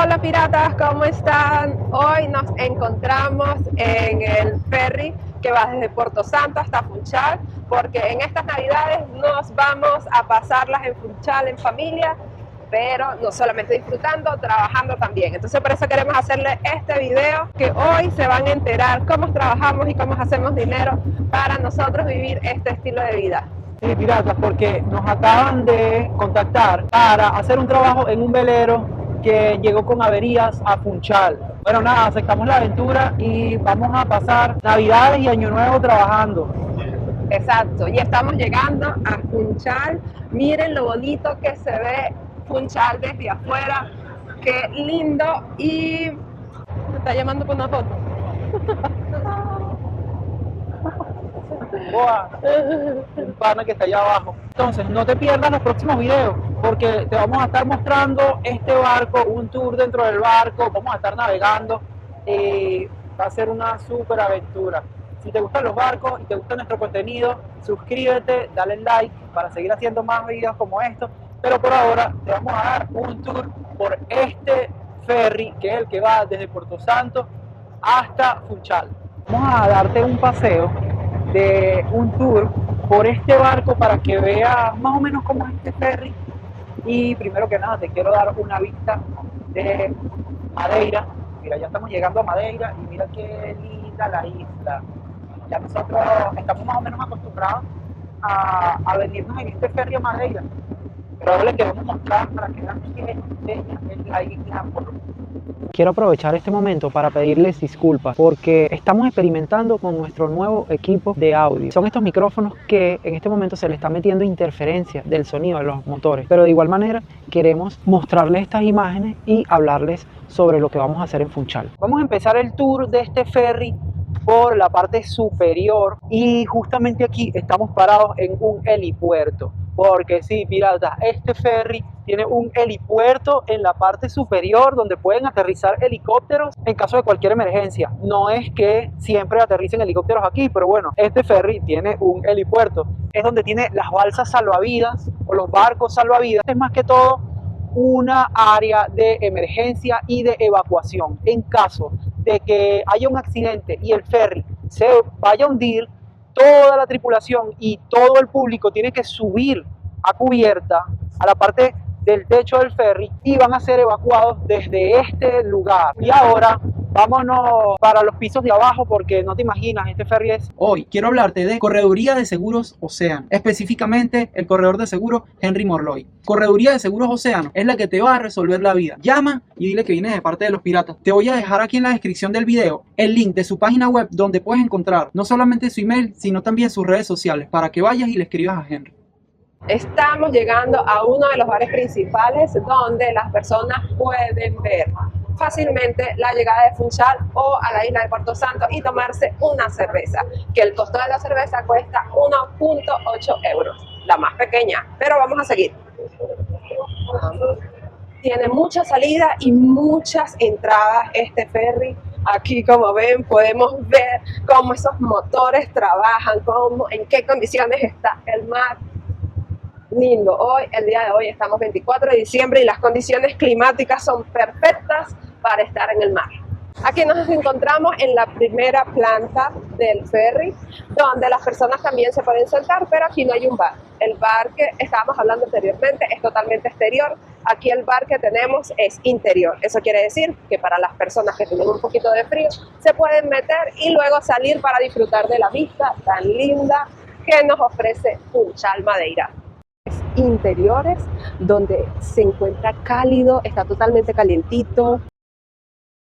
Hola piratas, ¿cómo están? Hoy nos encontramos en el ferry que va desde Puerto Santo hasta Funchal, porque en estas navidades nos vamos a pasarlas en Funchal en familia, pero no solamente disfrutando, trabajando también. Entonces por eso queremos hacerle este video, que hoy se van a enterar cómo trabajamos y cómo hacemos dinero para nosotros vivir este estilo de vida. Sí, piratas, porque nos acaban de contactar para hacer un trabajo en un velero que llegó con averías a Funchal. Bueno, nada, aceptamos la aventura y vamos a pasar Navidades y Año Nuevo trabajando. Exacto, y estamos llegando a Funchal. Miren lo bonito que se ve Funchal desde afuera, qué lindo. Y me está llamando por una foto. Boa, un pana que está allá abajo. Entonces, no te pierdas los próximos videos, porque te vamos a estar mostrando este barco, un tour dentro del barco, vamos a estar navegando y va a ser una súper aventura. Si te gustan los barcos y te gusta nuestro contenido, suscríbete, dale like para seguir haciendo más videos como estos. Pero por ahora te vamos a dar un tour por este ferry, que es el que va desde Puerto Santo hasta Funchal. Vamos a darte un paseo de un tour por este barco para que veas más o menos cómo es este ferry. Y primero que nada te quiero dar una vista de Madeira. Mira, ya estamos llegando a Madeira y mira qué linda la isla. Ya nosotros estamos más o menos acostumbrados a venirnos en este ferry a Madeira, pero ahora les queremos mostrar para que vean qué bella es la isla. Quiero aprovechar este momento para pedirles disculpas porque estamos experimentando con nuestro nuevo equipo de audio. Son estos micrófonos que en este momento se le está metiendo interferencia del sonido de los motores, pero de igual manera queremos mostrarles estas imágenes y hablarles sobre lo que vamos a hacer en Funchal. Vamos a empezar el tour de este ferry por la parte superior y justamente aquí estamos parados en un helipuerto. Porque sí, piratas, este ferry tiene un helipuerto en la parte superior donde pueden aterrizar helicópteros en caso de cualquier emergencia. No es que siempre aterricen helicópteros aquí, pero bueno, este ferry tiene un helipuerto. Es donde tiene las balsas salvavidas o los barcos salvavidas. Es más que todo una área de emergencia y de evacuación. En caso de que haya un accidente y el ferry se vaya a hundir, toda la tripulación y todo el público tiene que subir a cubierta, a la parte del techo del ferry, y van a ser evacuados desde este lugar. Y ahora vámonos para los pisos de abajo porque no te imaginas, este ferry es... Hoy quiero hablarte de Correduría de Seguros Océano, específicamente el corredor de seguros Henry Morloy. Correduría de Seguros Océano es la que te va a resolver la vida. Llama y dile que vienes de parte de los piratas. Te voy a dejar aquí en la descripción del video el link de su página web donde puedes encontrar no solamente su email, sino también sus redes sociales para que vayas y le escribas a Henry. Estamos llegando a uno de los bares principales donde las personas pueden ver fácilmente la llegada de Funchal o a la isla de Puerto Santo y tomarse una cerveza, que el costo de la cerveza cuesta 1.8 euros, la más pequeña, pero vamos a seguir. Tiene mucha salida y muchas entradas este ferry. Aquí, como ven, podemos ver cómo esos motores trabajan, en qué condiciones está el mar. Lindo. El día de hoy estamos 24 de diciembre y las condiciones climáticas son perfectas para estar en el mar. Aquí nos encontramos en la primera planta del ferry, donde las personas también se pueden sentar, pero aquí no hay un bar. El bar que estábamos hablando anteriormente es totalmente exterior. Aquí el bar que tenemos es interior. Eso quiere decir que para las personas que tienen un poquito de frío se pueden meter y luego salir para disfrutar de la vista tan linda que nos ofrece Funchal Madeira. Interiores donde se encuentra cálido, está totalmente calientito.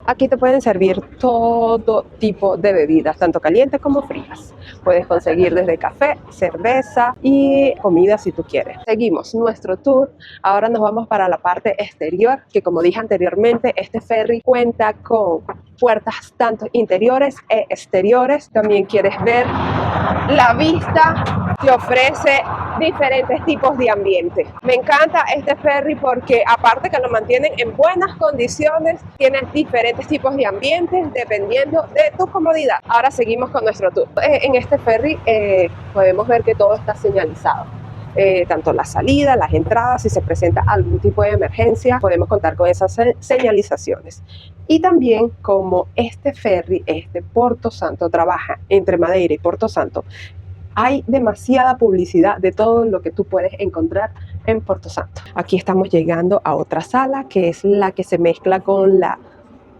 Aquí te pueden servir todo tipo de bebidas, tanto calientes como frías. Puedes conseguir desde café, cerveza y comida si tú quieres. Seguimos nuestro tour. Ahora nos vamos para la parte exterior, que como dije anteriormente, este ferry cuenta con puertas tanto interiores e exteriores. También quieres ver la vista, te ofrece diferentes tipos de ambiente. Me encanta este ferry porque aparte que lo mantienen en buenas condiciones, tienes diferentes tipos de ambientes dependiendo de tu comodidad. Ahora seguimos con nuestro tour. En este ferry podemos ver que todo está señalizado. tanto la salida, las entradas, si se presenta algún tipo de emergencia, podemos contar con esas señalizaciones. Y también como este ferry, este Porto Santo, trabaja entre Madeira y Porto Santo, hay demasiada publicidad de todo lo que tú puedes encontrar en Porto Santo. Aquí estamos llegando a otra sala que es la que se mezcla con la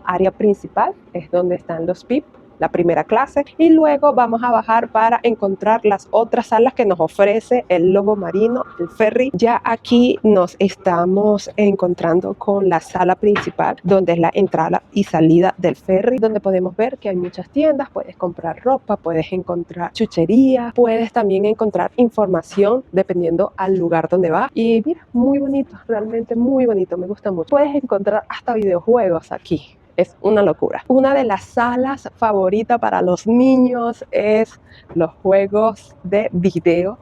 área principal, es donde están los VIP, la primera clase, y luego vamos a bajar para encontrar las otras salas que nos ofrece el Lobo Marino, el ferry. Ya aquí nos estamos encontrando con la sala principal, donde es la entrada y salida del ferry, donde podemos ver que hay muchas tiendas, puedes comprar ropa, puedes encontrar chucherías, puedes también encontrar información dependiendo al lugar donde vas. Y mira, muy bonito, realmente muy bonito, me gusta mucho. Puedes encontrar hasta videojuegos aquí. Es una locura. Una de las salas favoritas para los niños es los juegos de video,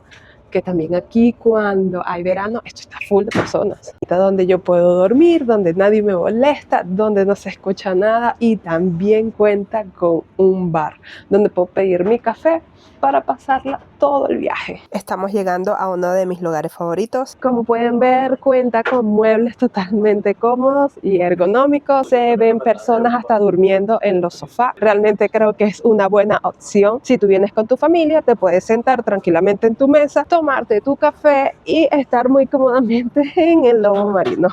que también aquí cuando hay verano, esto está full de personas. Donde yo puedo dormir, donde nadie me molesta, donde no se escucha nada, y también cuenta con un bar donde puedo pedir mi café para pasarla todo el viaje. Estamos llegando a uno de mis lugares favoritos. Como pueden ver, cuenta con muebles totalmente cómodos y ergonómicos. Se ven personas hasta durmiendo en los sofás. Realmente creo que es una buena opción. Si tú vienes con tu familia, te puedes sentar tranquilamente en tu mesa, tomarte tu café y estar muy cómodamente en el Lobo Marino.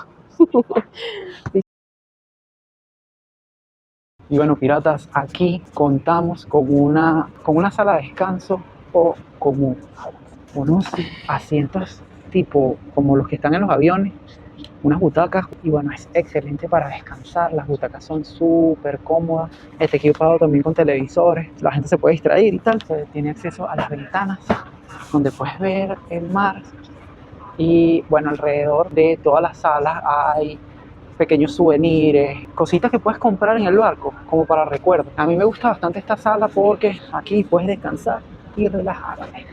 Y bueno, piratas, aquí contamos con una sala de descanso o como unos asientos tipo como los que están en los aviones, unas butacas, y bueno, es excelente para descansar. Las butacas son súper cómodas, está equipado también con televisores, la gente se puede distraer y tal. Tiene acceso a las ventanas donde puedes ver el mar, y bueno, alrededor de todas las salas hay pequeños souvenirs, cositas que puedes comprar en el barco como para recuerdo. A mí me gusta bastante esta sala porque aquí puedes descansar y relajarte.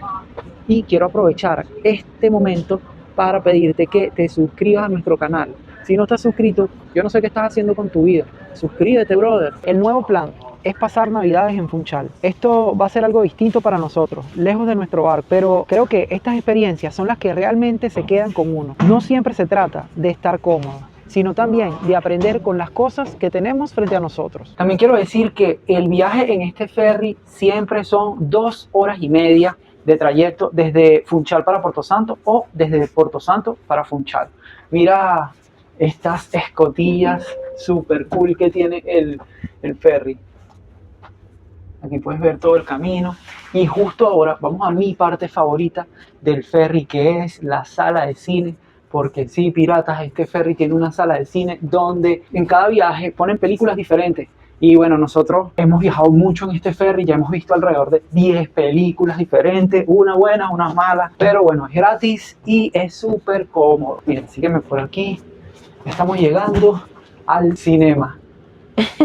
Y quiero aprovechar este momento para pedirte que te suscribas a nuestro canal. Si no estás suscrito, yo no sé qué estás haciendo con tu vida. Suscríbete, brother. El nuevo plan es pasar Navidades en Funchal. Esto va a ser algo distinto para nosotros, lejos de nuestro barco, pero creo que estas experiencias son las que realmente se quedan con uno. No siempre se trata de estar cómodo, sino también de aprender con las cosas que tenemos frente a nosotros. También quiero decir que el viaje en este ferry siempre son 2 horas y media de trayecto desde Funchal para Porto Santo o desde Porto Santo para Funchal. Mira estas escotillas super cool que tiene el ferry. Aquí puedes ver todo el camino, y justo ahora vamos a mi parte favorita del ferry, que es la sala de cine. Porque sí, piratas, este ferry tiene una sala de cine donde en cada viaje ponen películas diferentes. Y bueno, nosotros hemos viajado mucho en este ferry, ya hemos visto alrededor de 10 películas diferentes, una buena, una mala, pero bueno, es gratis y es súper cómodo. Miren, sígueme por aquí, estamos llegando al cinema,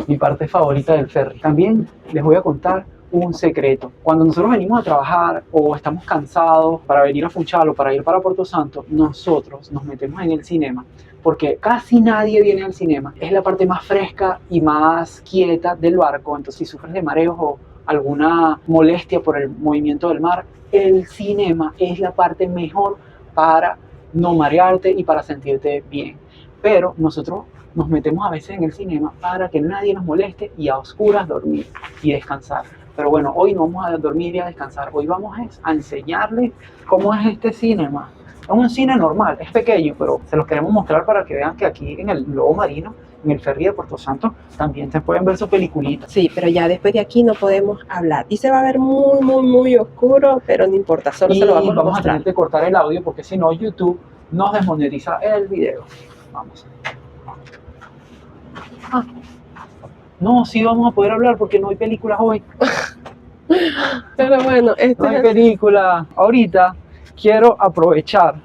mi parte favorita del ferry. También les voy a contar un secreto. Cuando nosotros venimos a trabajar o estamos cansados para venir a Funchal o para ir para Porto Santo, nosotros nos metemos en el cinema, porque casi nadie viene al cinema. Es la parte más fresca y más quieta del barco. Entonces, si sufres de mareos o alguna molestia por el movimiento del mar, el cinema es la parte mejor para no marearte y para sentirte bien. Pero nosotros nos metemos a veces en el cinema para que nadie nos moleste y a oscuras dormir y descansar. Pero bueno, hoy no vamos a dormir y a descansar. Hoy vamos a enseñarles cómo es este cinema. Es un cine normal, es pequeño, pero se los queremos mostrar para que vean que aquí en el Lobo Marino, en el ferry de Porto Santo, también se pueden ver sus peliculitas. Sí, pero ya después de aquí no podemos hablar. Y se va a ver muy, muy, muy oscuro, pero no importa, solo se lo vamos a mostrar. Vamos a tener que cortar el audio porque si no YouTube nos desmonetiza el video. Vamos. No, sí vamos a poder hablar porque no hay películas hoy. Pero bueno, no hay película. Ahorita quiero aprovechar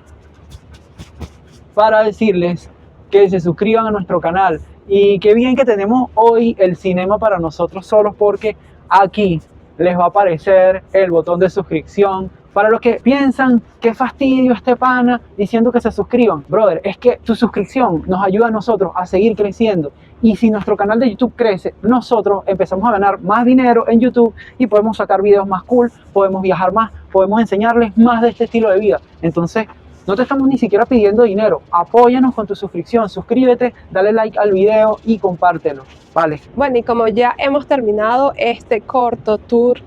para decirles que se suscriban a nuestro canal. Y qué bien que tenemos hoy el cinema para nosotros solos, porque aquí les va a aparecer el botón de suscripción. Para los que piensan qué fastidio este pana diciendo que se suscriban, brother, es que tu suscripción nos ayuda a nosotros a seguir creciendo Y si nuestro canal de YouTube crece, nosotros empezamos a ganar más dinero en YouTube y podemos sacar videos más cool, podemos viajar más, podemos enseñarles más de este estilo de vida. Entonces, no te estamos ni siquiera pidiendo dinero. Apóyanos con tu suscripción, suscríbete, dale like al video y compártelo. Vale. Bueno, y como ya hemos terminado este corto tour,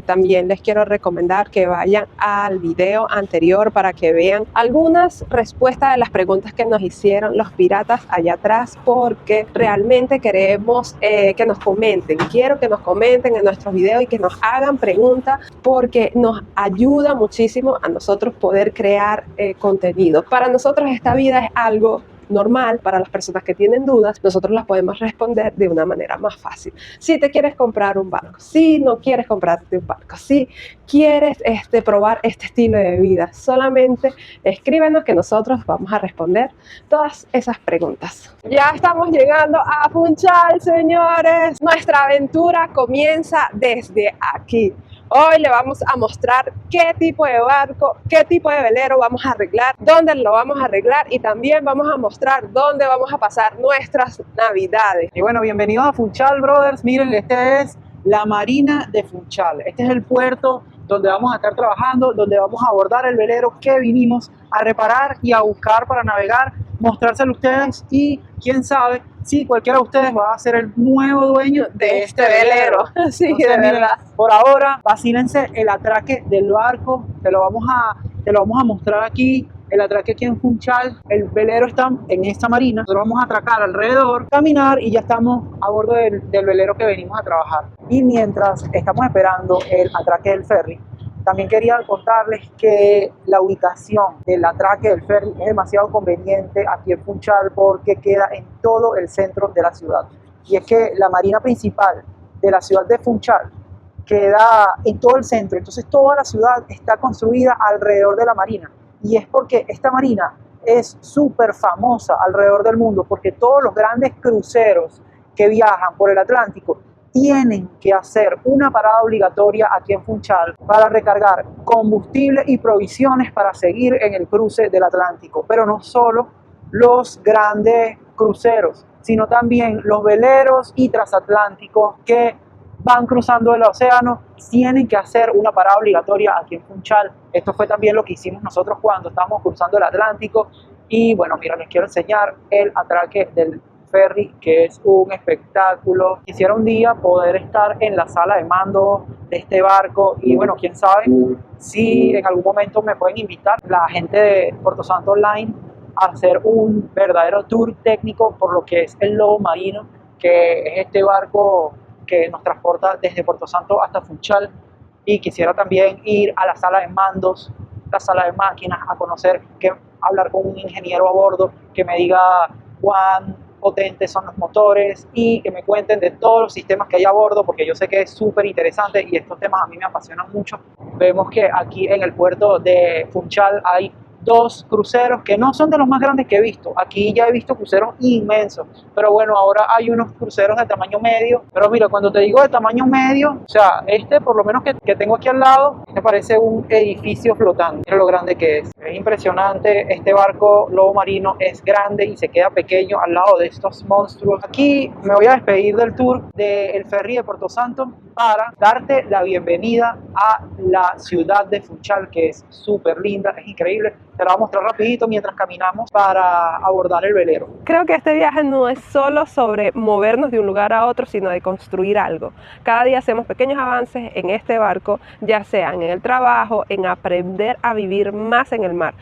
también les quiero recomendar que vayan al video anterior para que vean algunas respuestas de las preguntas que nos hicieron los piratas allá atrás, porque realmente queremos que nos comenten. Quiero que nos comenten en nuestros videos y que nos hagan preguntas, porque nos ayuda muchísimo a nosotros poder crear contenido. Para nosotros esta vida es algo normal. Para las personas que tienen dudas, nosotros las podemos responder de una manera más fácil. Si te quieres comprar un barco, si no quieres comprarte un barco, si quieres probar este estilo de vida, solamente escríbenos que nosotros vamos a responder todas esas preguntas. Ya estamos llegando a Funchal, señores. Nuestra aventura comienza desde aquí. Hoy le vamos a mostrar qué tipo de barco, qué tipo de velero vamos a arreglar, dónde lo vamos a arreglar y también vamos a mostrar dónde vamos a pasar nuestras navidades. Y bueno, bienvenidos a Funchal, brothers. Miren, este es la Marina de Funchal. Este es el puerto donde vamos a estar trabajando, donde vamos a abordar el velero que vinimos a reparar y a buscar para navegar, mostrárselo a ustedes y quién sabe si cualquiera de ustedes va a ser el nuevo dueño de este velero. Sí, entonces, de miren, verdad. por ahora, vacílense el atraque del barco, te lo vamos a mostrar aquí. El atraque aquí en Funchal, el velero está en esta marina. Nosotros vamos a atracar alrededor, caminar y ya estamos a bordo del velero que venimos a trabajar. Y mientras estamos esperando el atraque del ferry, también quería contarles que la ubicación del atraque del ferry es demasiado conveniente aquí en Funchal porque queda en todo el centro de la ciudad. Y es que la marina principal de la ciudad de Funchal queda en todo el centro, entonces toda la ciudad está construida alrededor de la marina. Y es porque esta marina es súper famosa alrededor del mundo, porque todos los grandes cruceros que viajan por el Atlántico tienen que hacer una parada obligatoria aquí en Funchal para recargar combustible y provisiones para seguir en el cruce del Atlántico. Pero no solo los grandes cruceros, sino también los veleros y transatlánticos que van cruzando el océano, tienen que hacer una parada obligatoria aquí en Funchal. Esto fue también lo que hicimos nosotros cuando estábamos cruzando el Atlántico. Y bueno, mira, les quiero enseñar el atraque del ferry, que es un espectáculo. Quisiera un día poder estar en la sala de mando de este barco y bueno, quién sabe si en algún momento me pueden invitar la gente de Puerto Santo Online a hacer un verdadero tour técnico por lo que es el Lobo Marino, que es este barco que nos transporta desde Puerto Santo hasta Funchal. Y quisiera también ir a la sala de mandos, la sala de máquinas, a conocer, hablar con un ingeniero a bordo que me diga cuán potentes son los motores y que me cuenten de todos los sistemas que hay a bordo, porque yo sé que es súper interesante y estos temas a mí me apasionan mucho. Vemos que aquí en el puerto de Funchal hay dos cruceros que no son de los más grandes que he visto. Aquí ya he visto cruceros inmensos, pero bueno, ahora hay unos cruceros de tamaño medio. Pero mira, cuando te digo de tamaño medio, o sea, por lo menos que tengo aquí al lado, me parece un edificio flotante. Mira lo grande que es. Es impresionante. Este barco Lobo Marino es grande y se queda pequeño al lado de estos monstruos. Aquí me voy a despedir del tour del ferry de Puerto Santo para darte la bienvenida a la ciudad de Funchal, que es súper linda, es increíble. Te la voy a mostrar rapidito mientras caminamos para abordar el velero. Creo que este viaje no es solo sobre movernos de un lugar a otro, sino de construir algo. Cada día hacemos pequeños avances en este barco, ya sean en el trabajo, en aprender a vivir más en el mar,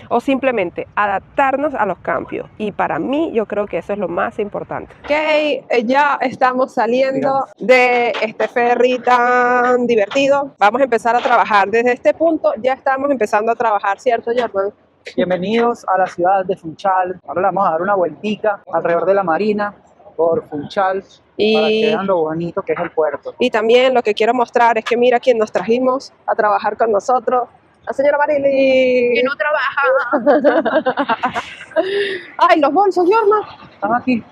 o simplemente adaptarnos a los cambios. Y para mí, yo creo que eso es lo más importante. Ok, ya estamos saliendo de este ferry tan divertido. Vamos a empezar a trabajar. Desde este punto ya estamos empezando a trabajar, ¿cierto, Germán? Bienvenidos a la ciudad de Funchal. Ahora le vamos a dar una vueltica alrededor de la marina por Funchal para que vean lo bonito que es el puerto. Y también lo que quiero mostrar es que mira quién nos trajimos a trabajar con nosotros. La señora Marily. Que no trabaja. Ay, los bolsos, Yorma. Están aquí.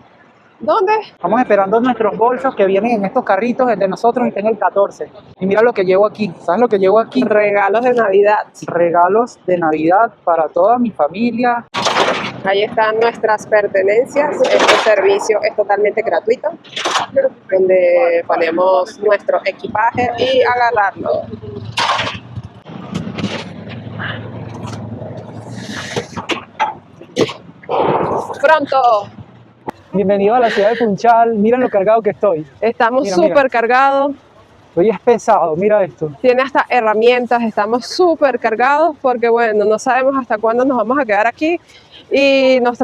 ¿Dónde? Estamos esperando nuestros bolsos que vienen en estos carritos. El de nosotros está en el 14. Y mira lo que llevo aquí. ¿Sabes lo que llevo aquí? Regalos de Navidad. Regalos de Navidad para toda mi familia. Ahí están nuestras pertenencias. Este servicio es totalmente gratuito, donde ponemos nuestro equipaje y agarrarlo. Pronto. Bienvenido a la ciudad de Funchal. Mira lo cargado que estoy. Estamos Mira, súper cargados. Hoy es pesado, mira esto. Tiene hasta herramientas, estamos súper cargados porque bueno, no sabemos hasta cuándo nos vamos a quedar aquí y nos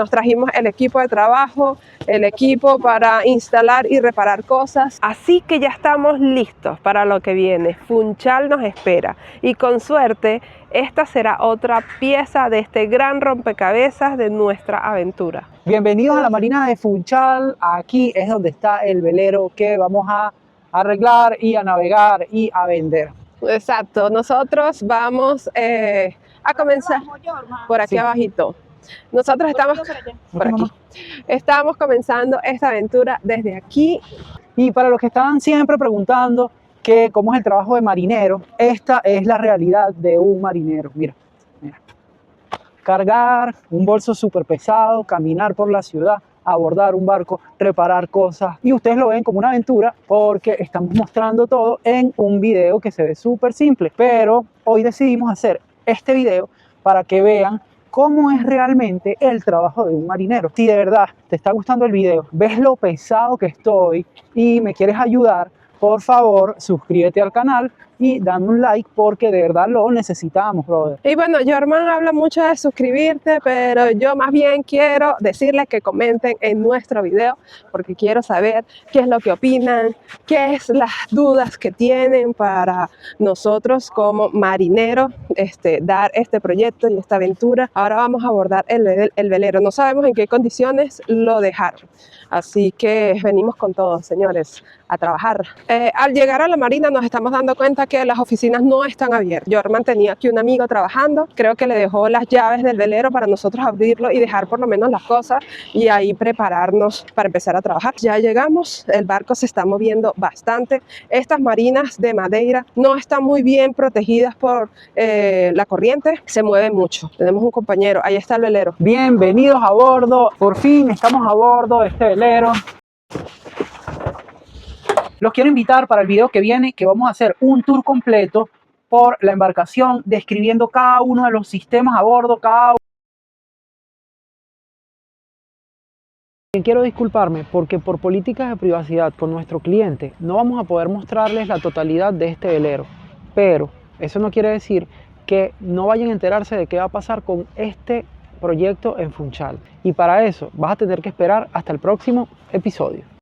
trajimos el equipo de trabajo, el equipo para instalar y reparar cosas. Así que ya estamos listos para lo que viene. Funchal nos espera y con suerte esta será otra pieza de este gran rompecabezas de nuestra aventura. Bienvenidos a la Marina de Funchal. Aquí es donde está el velero que vamos a arreglar y a navegar y a vender. Exacto, nosotros vamos a comenzar por aquí abajito. Nosotros estamos por aquí. Estamos comenzando esta aventura desde aquí. Y para los que estaban siempre preguntando que cómo es el trabajo de marinero, esta es la realidad de un marinero. Mira, mira. Cargar un bolso súper pesado, caminar por la ciudad, abordar un barco, reparar cosas, y ustedes lo ven como una aventura porque estamos mostrando todo en un video que se ve súper simple, pero hoy decidimos hacer este video para que vean cómo es realmente el trabajo de un marinero. Si de verdad te está gustando el video, ves lo pesado que estoy y me quieres ayudar, por favor suscríbete al canal y dame un like porque de verdad lo necesitamos, brother. Y bueno, Jorman habla mucho de suscribirte, pero yo más bien quiero decirles que comenten en nuestro video porque quiero saber qué es lo que opinan, qué es las dudas que tienen para nosotros como marineros dar este proyecto y esta aventura. Ahora vamos a abordar el velero. No sabemos en qué condiciones lo dejaron, así que venimos con todo, señores, a trabajar. Al llegar a la marina nos estamos dando cuenta que las oficinas no están abiertas. Jorman tenía aquí un amigo trabajando, creo que le dejó las llaves del velero para nosotros abrirlo y dejar por lo menos las cosas y ahí prepararnos para empezar a trabajar. Ya llegamos, el barco se está moviendo bastante. Estas marinas de Madeira no están muy bien protegidas por la corriente, se mueven mucho. Tenemos un compañero, ahí está el velero. Bienvenidos a bordo, por fin estamos a bordo de este velero. Los quiero invitar para el video que viene, que vamos a hacer un tour completo por la embarcación, describiendo cada uno de los sistemas a bordo, Quiero disculparme porque por políticas de privacidad con nuestro cliente no vamos a poder mostrarles la totalidad de este velero, pero eso no quiere decir que no vayan a enterarse de qué va a pasar con este proyecto en Funchal, y para eso vas a tener que esperar hasta el próximo episodio.